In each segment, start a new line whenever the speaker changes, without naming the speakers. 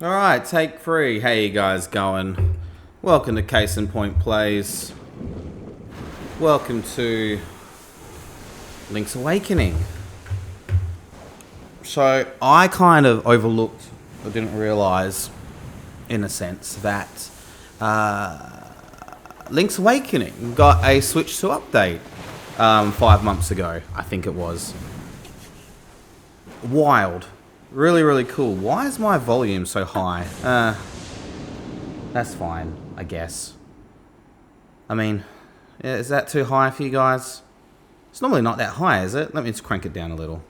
Alright, take 3. How you guys going? Welcome to Case in Point Plays. Welcome to Link's Awakening. So, I kind of overlooked, or didn't realise, in a sense, that Link's Awakening got a Switch 2 update 5 months ago, I think it was. Wild. Really, really cool. Why is my volume so high? That's fine, I guess. I mean, is that too high for you guys? It's normally not that high, is it? Let me just crank it down a little.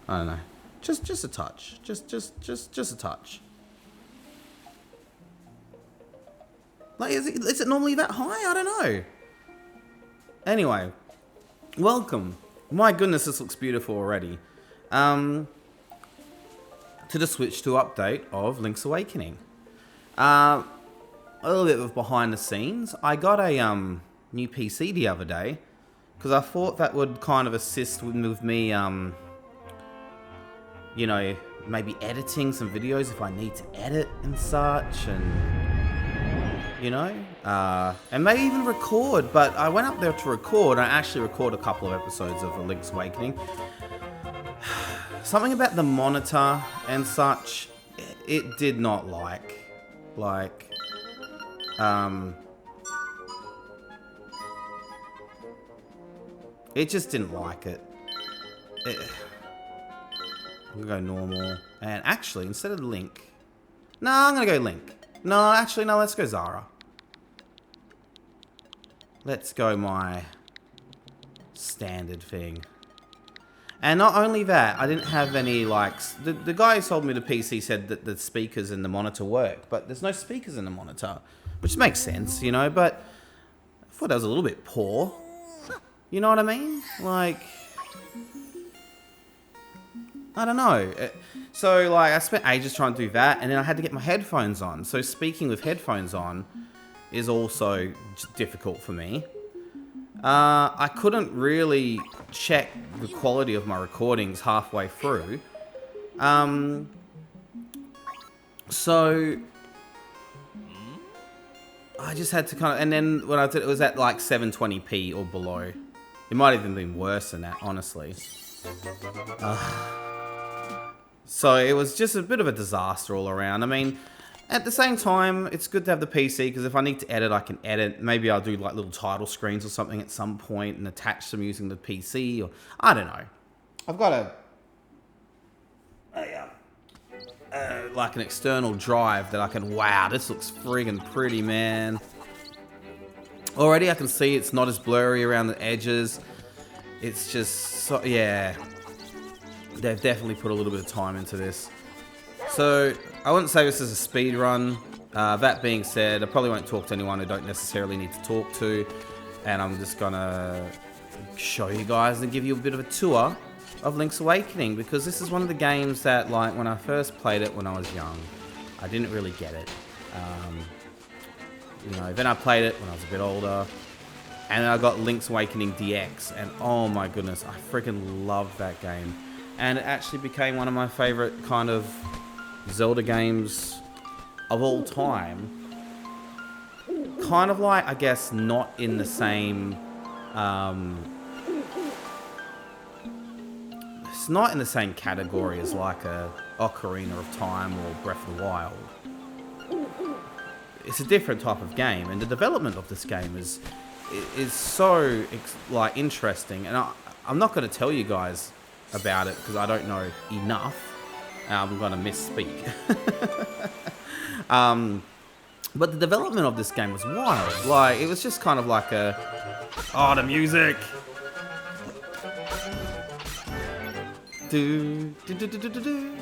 I don't know. Just a touch. Just a touch. Like, is it normally that high? I don't know. Anyway, welcome. My goodness, this looks beautiful already. To the Switch 2 update of Link's Awakening. A little bit of behind the scenes. I got a new PC the other day because I thought that would kind of assist with me, you know, maybe editing some videos if I need to edit and such, and you know, and maybe even record. But I went up there to record. I actually recorded a couple of episodes of Link's Awakening. Something about the monitor and such, it did not like, it just didn't like it. I'm gonna go normal, and actually, instead of Link, no, I'm gonna go Link. No, actually, no, let's go Zara. Let's go my standard thing. And not only that, I didn't have any, like... The guy who sold me the PC said that the speakers in the monitor work, but there's no speakers in the monitor, which makes sense, you know, but I thought that was a little bit poor. You know what I mean? Like... I don't know. So, like, I spent ages trying to do that, and then I had to get my headphones on. So speaking with headphones on is also difficult for me. I couldn't really check the quality of my recordings halfway through. So I just had to kind of, and then when I did it, was at like 720p or below. It might even been worse than that, honestly. So it was just a bit of a disaster all around. I mean, at the same time, it's good to have the PC because if I need to edit, I can edit. Maybe I'll do like little title screens or something at some point and attach them using the PC, or I don't know. I've got like an external drive that I can. Wow, this looks friggin' pretty, man. Already, I can see it's not as blurry around the edges. It's just so, yeah. They've definitely put a little bit of time into this. So, I wouldn't say this is a speed run. That being said, I probably won't talk to anyone who don't necessarily need to talk to. And I'm just gonna show you guys and give you a bit of a tour of Link's Awakening. Because this is one of the games that, like, when I first played it when I was young, I didn't really get it. You know, then I played it when I was a bit older. And then I got Link's Awakening DX. And oh my goodness, I freaking loved that game. And it actually became one of my favorite kind of Zelda games of all time. Kind of like, I guess, not in the same... it's not in the same category as like a Ocarina of Time or Breath of the Wild. It's a different type of game, and the development of this game is so like interesting. And I'm not going to tell you guys about it because I don't know enough. I'm gonna misspeak. But the development of this game was wild. Like, it was just kind of like a... Oh, the music!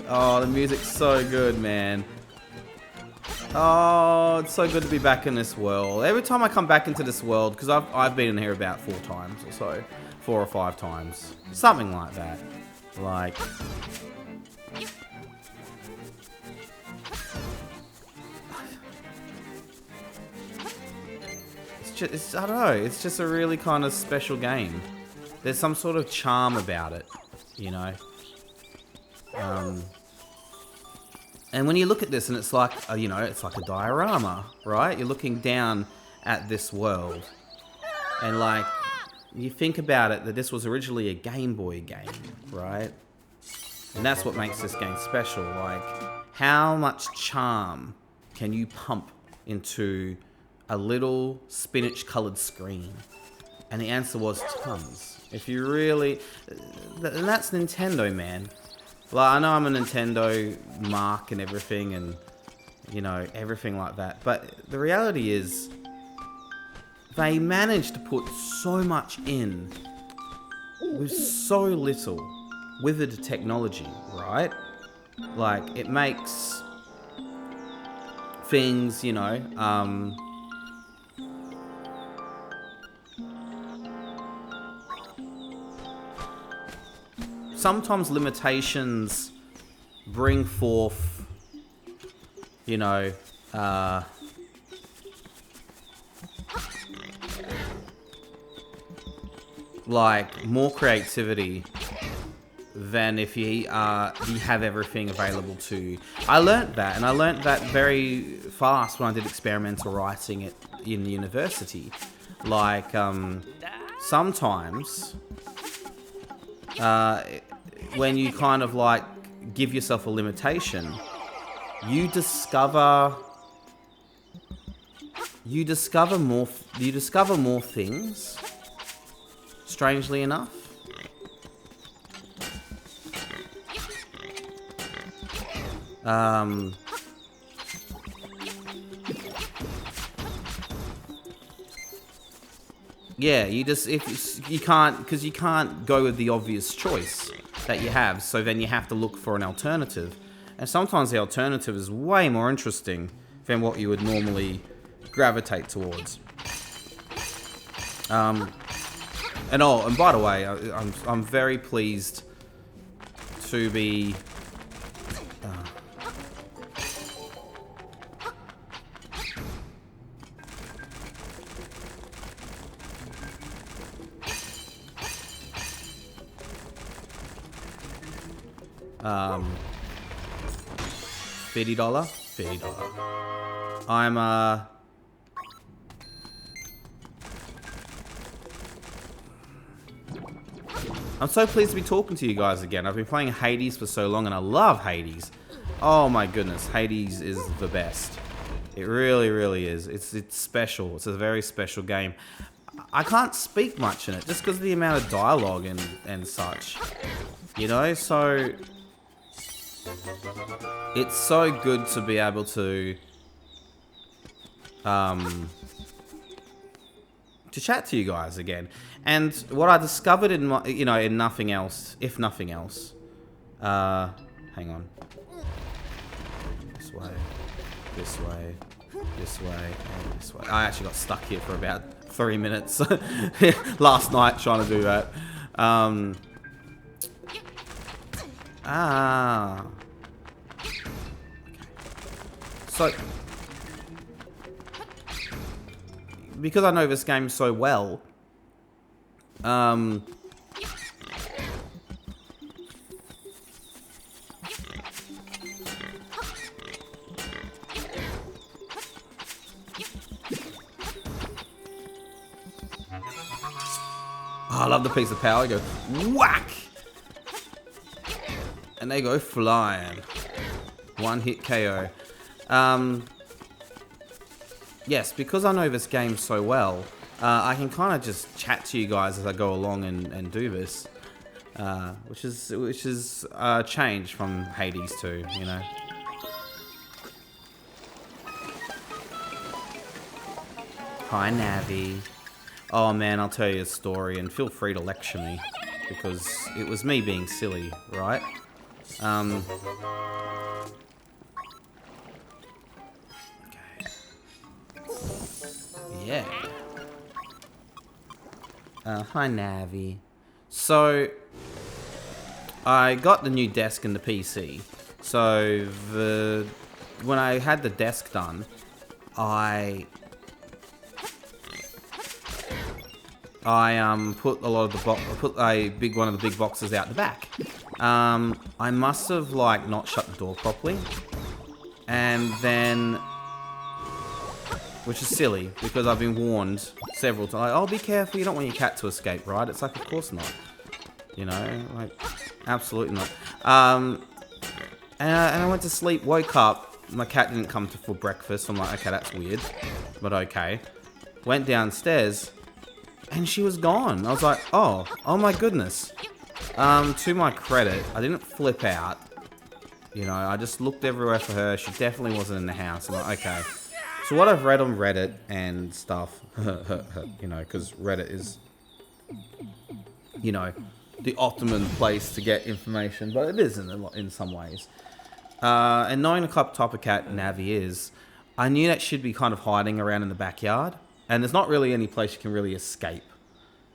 Oh, the music's so good, man. Oh, it's so good to be back in this world. Every time I come back into this world, because I've been in here about 4 times or so. 4 or 5 times. Something like that. Like... I don't know, it's just a really kind of special game. There's some sort of charm about it, you know. And when you look at this, and it's like, you know, it's like a diorama, right? You're looking down at this world. And like, you think about it, that this was originally a Game Boy game, right? And that's what makes this game special. Like, how much charm can you pump into a little spinach-colored screen? And the answer was tons. If you really... And that's Nintendo, man. Like, I know I'm a Nintendo mark and everything, and, you know, everything like that. But the reality is, they managed to put so much in with so little with the technology, right? Like, it makes things, you know, sometimes limitations bring forth, you know, like more creativity than if you have everything available to you. I learnt that, and I learnt that very fast when I did experimental writing in university. Like, sometimes when you kind of like give yourself a limitation, you discover more things, strangely enough. Yeah, because you can't go with the obvious choice that you have, so then you have to look for an alternative. And sometimes the alternative is way more interesting than what you would normally gravitate towards. And by the way, I'm very pleased to be $50. I'm so pleased to be talking to you guys again. I've been playing Hades for so long, and I love Hades. Oh my goodness, Hades is the best. It really, really is. It's special. It's a very special game. I can't speak much in it, just because of the amount of dialogue and such. You know, so... It's so good to be able to chat to you guys again. And what I discovered in my, in nothing else, if nothing else, hang on, this way, this way, this way, and this way. I actually got stuck here for about 3 minutes last night trying to do that. So, because I know this game so well, I love the piece of power. You go whack, and they go flying. One hit KO. Yes, because I know this game so well, I can kind of just chat to you guys as I go along and do this, which is a change from Hades 2, you know. Hi, Navi. Oh man, I'll tell you a story, and feel free to lecture me, because it was me being silly, right? Yeah. Hi, Navi. So, I got the new desk and the PC. So, when I had the desk done, I put a lot of put one of the big boxes out the back. I must have not shut the door properly, And then, which is silly because I've been warned several times. Like, oh, be careful! You don't want your cat to escape, right? It's like, of course not. You know, like, absolutely not. And I went to sleep, woke up. My cat didn't come for breakfast. I'm like, okay, that's weird, but okay. Went downstairs, and she was gone. I was like, oh my goodness. To my credit, I didn't flip out. You know, I just looked everywhere for her. She definitely wasn't in the house. I'm like, okay. So what I've read on Reddit and stuff, you know, because Reddit is, you know, the optimum place to get information, but it isn't in some ways. And knowing the type of cat Navi is, I knew that she'd be kind of hiding around in the backyard, and there's not really any place you can really escape,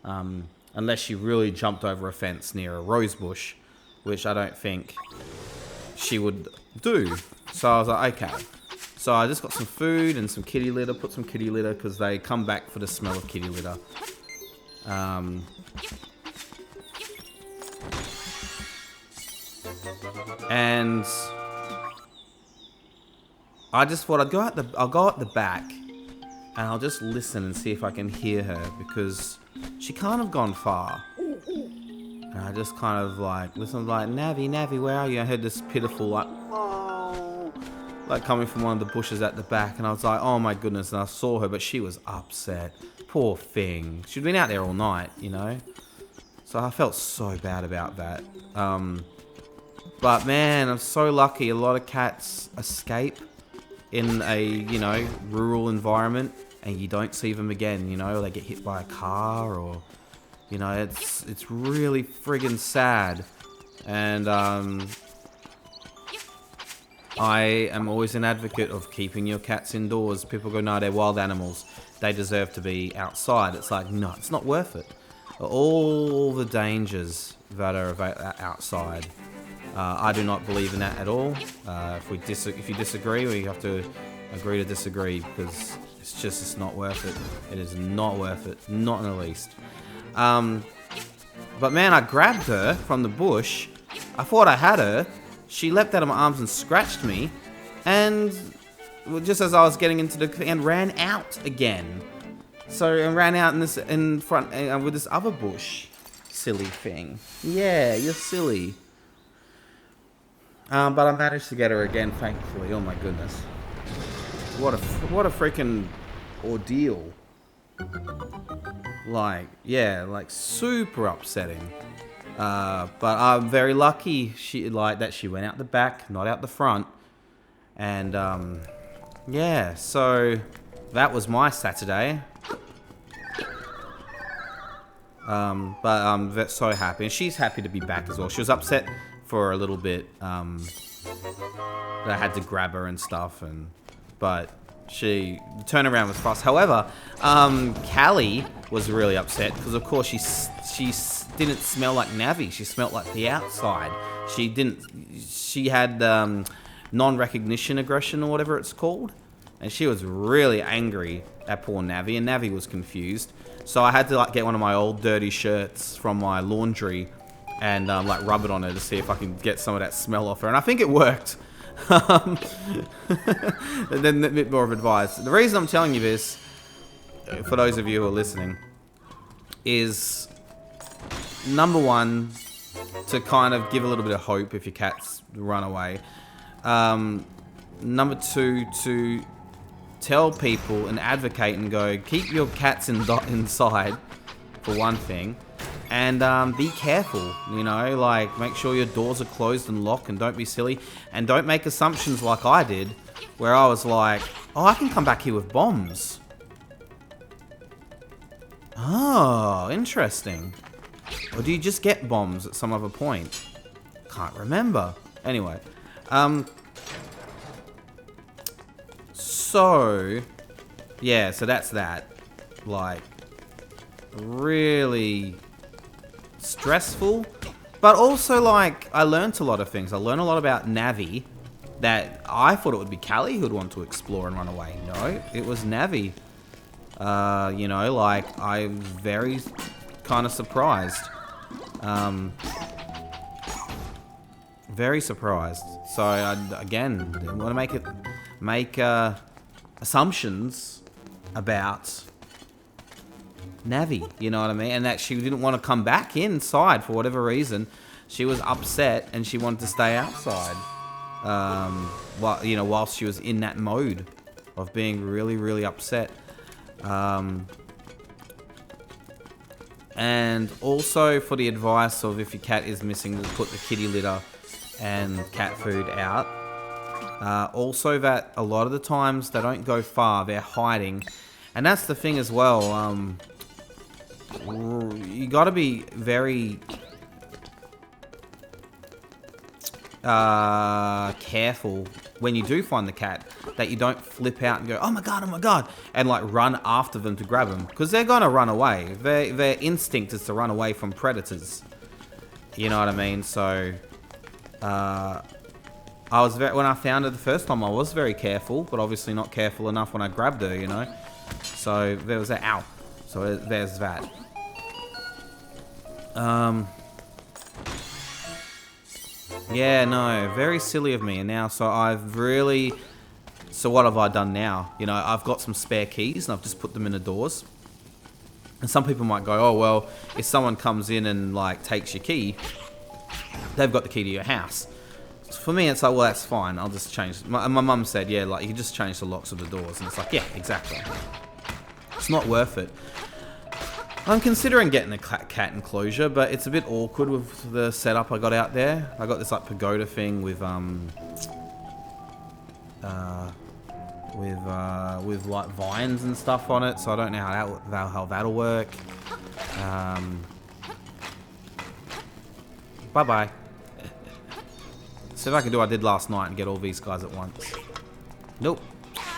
unless she really jumped over a fence near a rose bush, which I don't think she would do. So I was like, okay. So I just got some food and some kitty litter, put some kitty litter, because they come back for the smell of kitty litter. And I just thought I'll go at the back and I'll just listen and see if I can hear her, because she can't have gone far. And I just kind of like listened, like, Navi, where are you? I heard this pitiful like, oh, like coming from one of the bushes at the back, and I was like, oh my goodness, and I saw her, but she was upset. Poor thing. She'd been out there all night, you know? So I felt so bad about that. But man, I'm so lucky. A lot of cats escape in a, you know, rural environment, and you don't see them again, you know? They get hit by a car, or, you know, it's really friggin' sad. And I am always an advocate of keeping your cats indoors. People go, no, they're wild animals. They deserve to be outside. It's like, no, it's not worth it. All the dangers that are outside. I do not believe in that at all. If you disagree, we have to agree to disagree, because it's not worth it. It is not worth it. Not in the least. But man, I grabbed her from the bush. I thought I had her. She leapt out of my arms and scratched me, and just as I was getting into the and ran out again. So I ran out in front with this other bush. Silly thing. Yeah, you're silly. But I managed to get her again, thankfully. Oh my goodness. What a freaking ordeal. Like, yeah, like super upsetting. But I'm very lucky she went out the back, not out the front. And yeah, so that was my Saturday. But I'm so happy, and she's happy to be back as well. She was upset for a little bit that I had to grab her and stuff, but she turned around with fast. However, Callie was really upset because, of course, she didn't smell like Navi. She smelled like the outside. She had non-recognition aggression, or whatever it's called, and she was really angry at poor Navi, and Navi was confused. So I had to like get one of my old dirty shirts from my laundry and like rub it on her to see if I can get some of that smell off her, and I think it worked. And then a bit more of advice. The reason I'm telling you this, for those of you who are listening, is number one, to kind of give a little bit of hope if your cats run away. Number two, to tell people and advocate and go, keep your cats inside, for one thing. And be careful, you know, like make sure your doors are closed and locked, and don't be silly. And don't make assumptions like I did, where I was like, oh, I can come back here with bombs. Oh, interesting. Or do you just get bombs at some other point? Can't remember. Anyway. So, yeah, so that's that. Like, really stressful, but also like I learned a lot of things. I learned a lot about Navi that I thought it would be Callie who'd want to explore and run away. No, it was Navi. You know, like I'm very kind of surprised. Very surprised. So again, didn't want to make assumptions about Navi, you know what I mean? And that she didn't want to come back inside for whatever reason. She was upset and she wanted to stay outside. Whilst she was in that mode of being really, really upset. And also for the advice of if your cat is missing, put the kitty litter and cat food out. Also that a lot of the times they don't go far, they're hiding. And that's the thing as well. You gotta be very careful when you do find the cat, that you don't flip out and go, oh my god, and like run after them to grab them, because they're gonna run away. Their instinct is to run away from predators, you know what I mean? So when I found her the first time, I was very careful, but obviously not careful enough when I grabbed her, you know. So there was that. Ow. So there's that. Yeah, no, very silly of me. And now, so what have I done now? You know, I've got some spare keys and I've just put them in the doors. And some people might go, oh, well, if someone comes in and like takes your key, they've got the key to your house. For me, it's like, well, that's fine. I'll just change. My mum said, yeah, like you can just change the locks of the doors. And it's like, yeah, exactly. It's not worth it. I'm considering getting a cat enclosure, but it's a bit awkward with the setup I got out there. I got this like pagoda thing with like vines and stuff on it, so I don't know how that'll work. Bye bye. See if I can do what I did last night and get all these guys at once. Nope.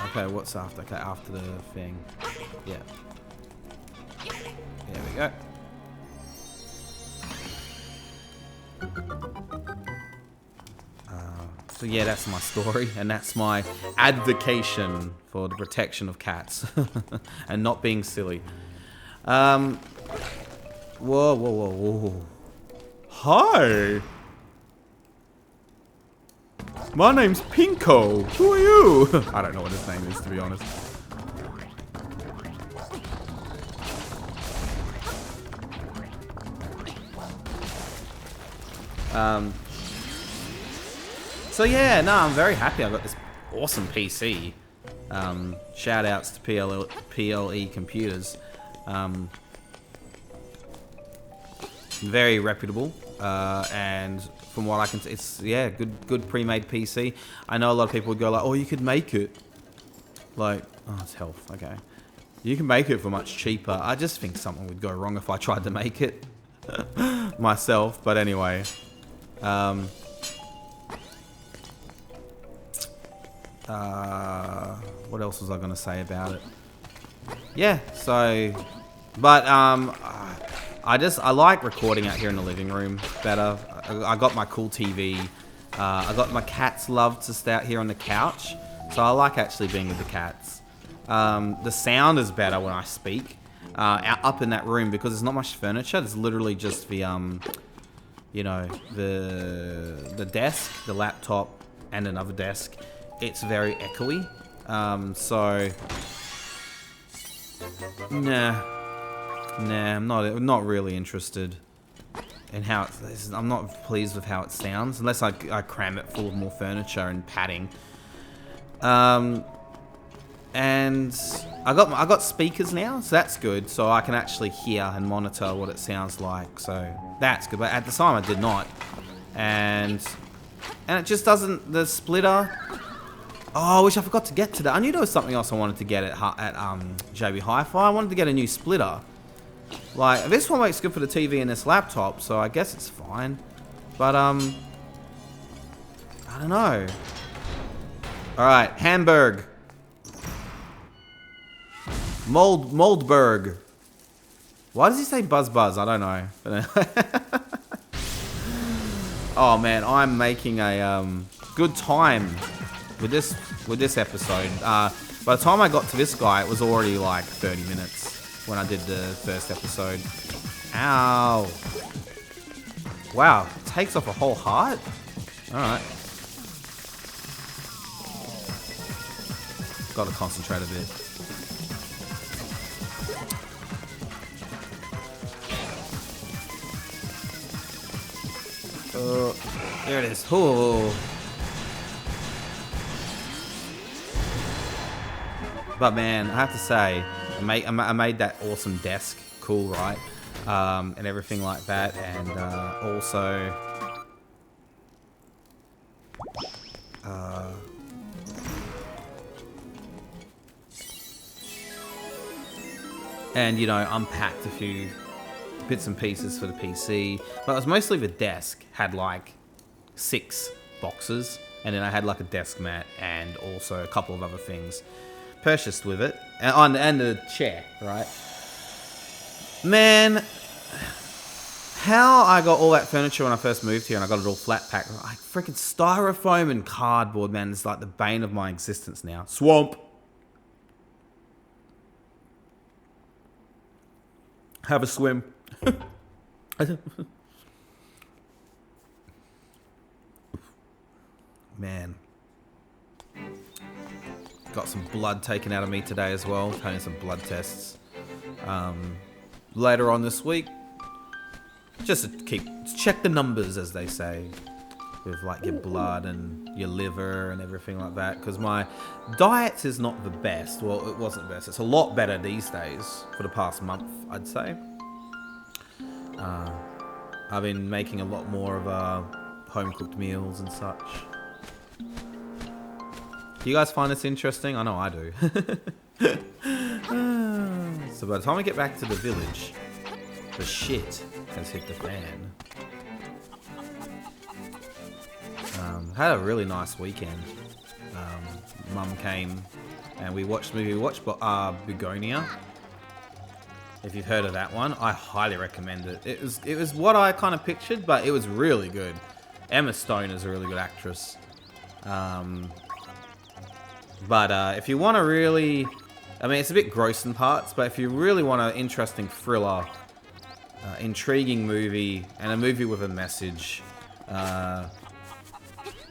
Okay, what's after? Okay, after the thing. Yeah. There we go. So yeah, that's my story, and that's my advocation for the protection of cats and not being silly. Whoa. Hi. My name's Pinko. Who are you? I don't know what his name is, to be honest. So yeah, no, I'm very happy I got this awesome PC. Shout outs to PLE Computers. Very reputable, and from what I can see, it's good pre-made PC. I know a lot of people would go like, oh, you could make it like, oh, it's health, okay. You can make it for much cheaper. I just think something would go wrong if I tried to make it myself, but anyway. What else was I going to say about it? Yeah, so, but, I like recording out here in the living room better. I got my cool TV. I got my cats love to stay out here on the couch. So I like actually being with the cats. The sound is better when I speak. Up in that room, because there's not much furniture. There's literally just the, you know, the desk, the laptop, and another desk. It's very echoey. So, nah, I'm not really interested in how I'm not pleased with how it sounds, unless I cram it full of more furniture and padding. And I got speakers now, so that's good. So I can actually hear and monitor what it sounds like. So that's good. But at the time I did not, and it just doesn't. The splitter. Oh, I wish I forgot to get to that. I knew there was something else I wanted to get at JB Hi-Fi. I wanted to get a new splitter. Like, this one works good for the TV and this laptop, so I guess it's fine. But, I don't know. Alright, Hamburg. Moldberg. Why does he say buzz? I don't know. Oh, man, I'm making a good time with this episode. By the time I got to this guy, it was already like 30 minutes when I did the first episode. Ow. Wow, takes off a whole heart? Alright. Gotta concentrate a bit. Oh, there it is. Oh. But man, I have to say, I made that awesome desk cool, right? And everything like that, and also and you know, unpacked a few bits and pieces for the PC, but it was mostly the desk had like 6 boxes, and then I had like a desk mat and also a couple of other things purchased with it, and the chair, right? Man, how I got all that furniture when I first moved here and I got it all flat packed. Like freaking styrofoam and cardboard, man, is like the bane of my existence now. Swamp. Have a swim. Man. Got some blood taken out of me today as well. Having some blood tests. Later on this week. Just to check the numbers, as they say. With like your blood and your liver and everything like that. Because my diet is not the best. Well, it wasn't the best. It's a lot better these days. For the past month, I'd say. I've been making a lot more of home-cooked meals and such. Do you guys find this interesting? I know I do. So by the time I get back to the village, the shit has hit the fan. Had a really nice weekend. Mum came and we watched the movie. We watched Begonia. If you've heard of that one, I highly recommend it. It was what I kind of pictured, but it was really good. Emma Stone is a really good actress. But if you want to really... I mean, it's a bit gross in parts, but if you really want an interesting thriller, intriguing movie, and a movie with a message,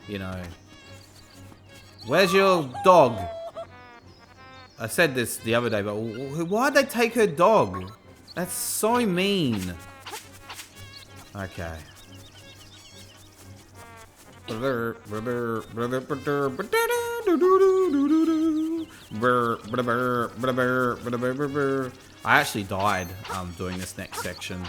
you know... Where's your dog? I said this the other day, but why'd they take her dog? That's so mean. Okay. I actually died doing this next section.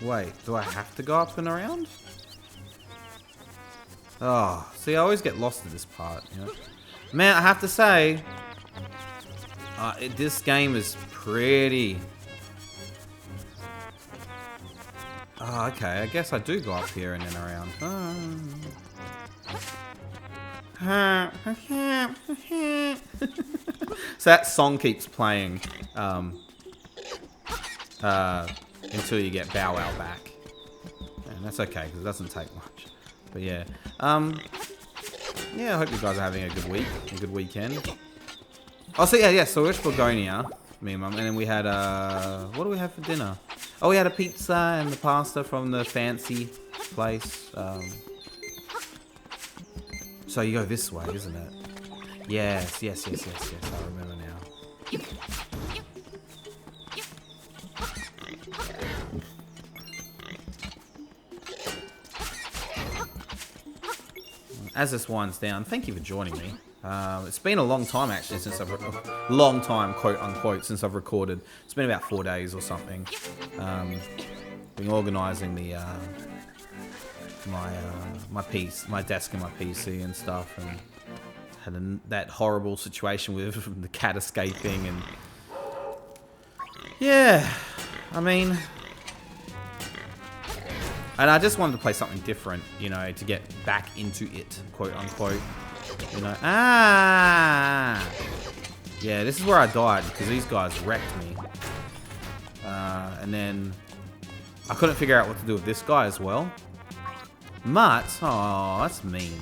Wait, do I have to go up and around? Oh, see, I always get lost in this part, you know? Man, I have to say, this game is pretty... Oh, okay, I guess I do go up here and then around. So that song keeps playing until you get Bow Wow back. And that's okay, because it doesn't take much. But yeah. Yeah, I hope you guys are having a good week, a good weekend. Oh, so yeah, so we watched Begonia, me and Mum, and then we had, what do we have for dinner? Oh, we had a pizza and the pasta from the fancy place. So you go this way, isn't it? Yes, I remember now. As this winds down, thank you for joining me. It's been a long time actually since long time, quote unquote, since I've recorded. It's been about 4 days or something. Been organising the my desk and my PC and stuff, and had that horrible situation with the cat escaping, and yeah, I mean. And I just wanted to play something different, you know, to get back into it, quote unquote. You know, yeah, this is where I died because these guys wrecked me. And then I couldn't figure out what to do with this guy as well. Mutt, oh, that's mean.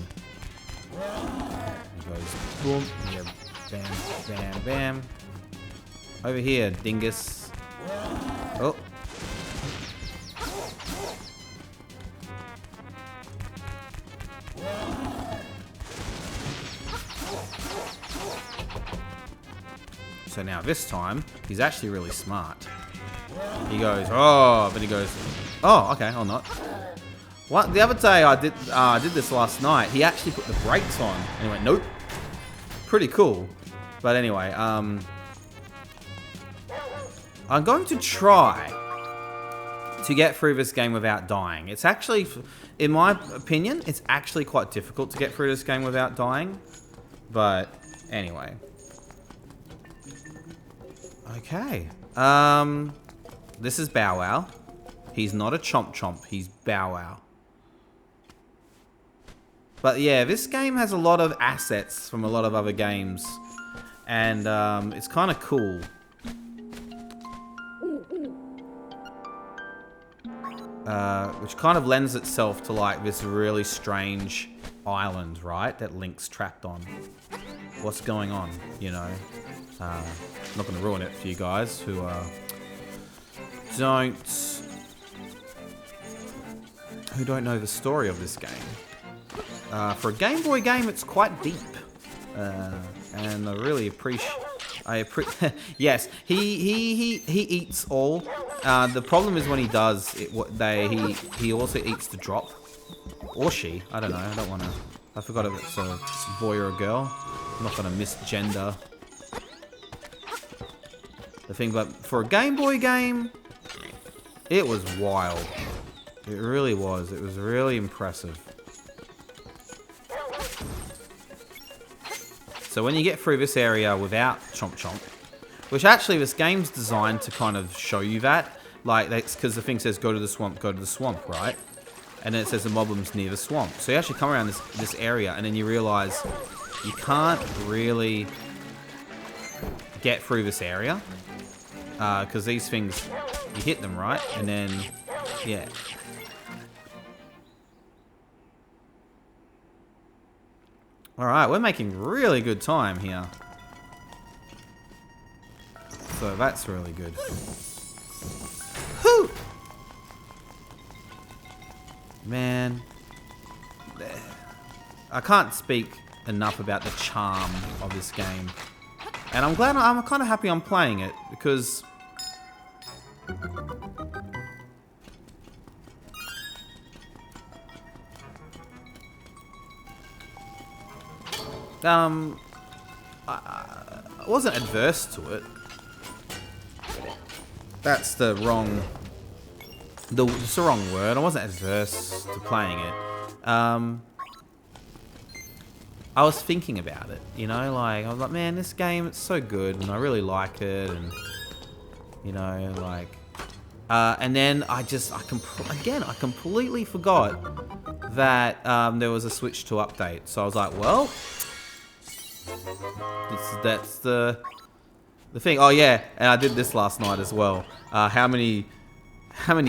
He goes boom, yeah, bam, bam, bam. Over here, dingus. Oh. So now this time, he's actually really smart. He goes, oh, but he goes, oh, okay, or not. What? The other day I did this last night. He actually put the brakes on, and he went, nope. Pretty cool. But anyway, I'm going to try to get through this game without dying. It's actually, in my opinion, it's actually quite difficult to get through this game without dying. But anyway. Okay. This is Bow Wow. He's not a Chomp Chomp. He's Bow Wow. But yeah, this game has a lot of assets from a lot of other games. And it's kind of cool. Which kind of lends itself to like this really strange island, right? That Link's trapped on. What's going on, you know? I'm not going to ruin it for you guys who don't know the story of this game. For a Game Boy game, it's quite deep, and I really appreciate. Yes, he eats all. The problem is when he does, he also eats the drop, or she. I don't know. I don't want to. I forgot if it's a boy or a girl. I'm not going to misgender the thing, but for a Game Boy game, it was wild. It really was. It was really impressive. So when you get through this area without Chomp Chomp, which actually this game's designed to kind of show you that, like that's because the thing says go to the swamp, right? And then it says the moblins near the swamp. So you actually come around this area and then you realize you can't really get through this area because these things, you hit them, right? And then, yeah. Alright, we're making really good time here. So that's really good. Whew! Man. I can't speak enough about the charm of this game. And I'm kind of happy I'm playing it because I wasn't adverse to it. That's the wrong word. I wasn't adverse to playing it. I was thinking about it, you know, like I was like, man, this game, it's so good, and I really like it, and you know, like, and then I completely forgot that there was a Switch 2 update. So I was like, well, that's the thing. Oh yeah, and I did this last night as well. How many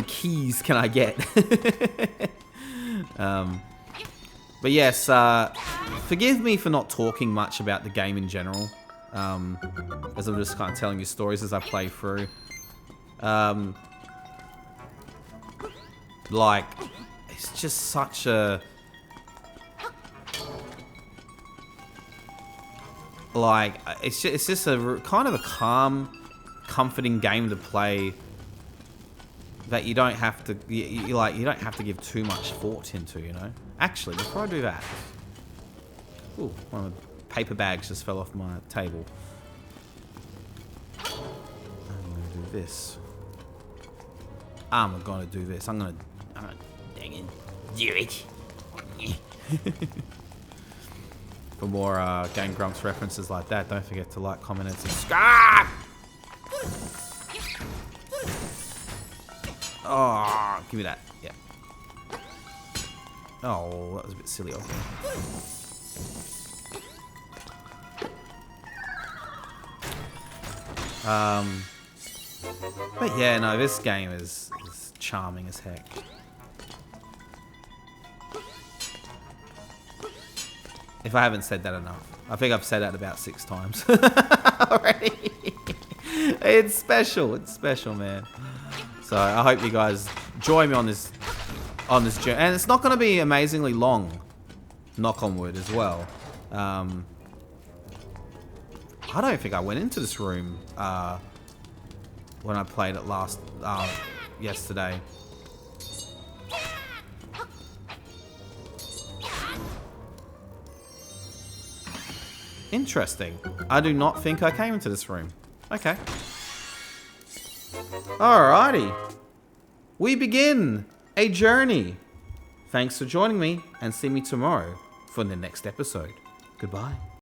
keys can I get? But yes, forgive me for not talking much about the game in general, as I'm just kind of telling you stories as I play through. Like, it's just such a... Like, it's just a kind of a calm, comforting game to play that you don't have to, you don't have to give too much thought into, you know? Actually, before I do that... Ooh, one of the paper bags just fell off my table. I'm gonna do this. I'm gonna do this. I'm gonna dang it, do it. For more Game Grumps references like that, don't forget to like, comment, and subscribe! Oh, give me that. Yeah. Oh, that was a bit silly of me. But yeah, no, this game is charming as heck. If I haven't said that enough. I think I've said that about 6 times already. It's special. It's special, man. So I hope you guys join me on this journey. And it's not going to be amazingly long. Knock on wood as well. I don't think I went into this room when I played it yesterday. Interesting. I do not think I came into this room. Okay. Alrighty. We begin a journey. Thanks for joining me, and see me tomorrow for the next episode. Goodbye.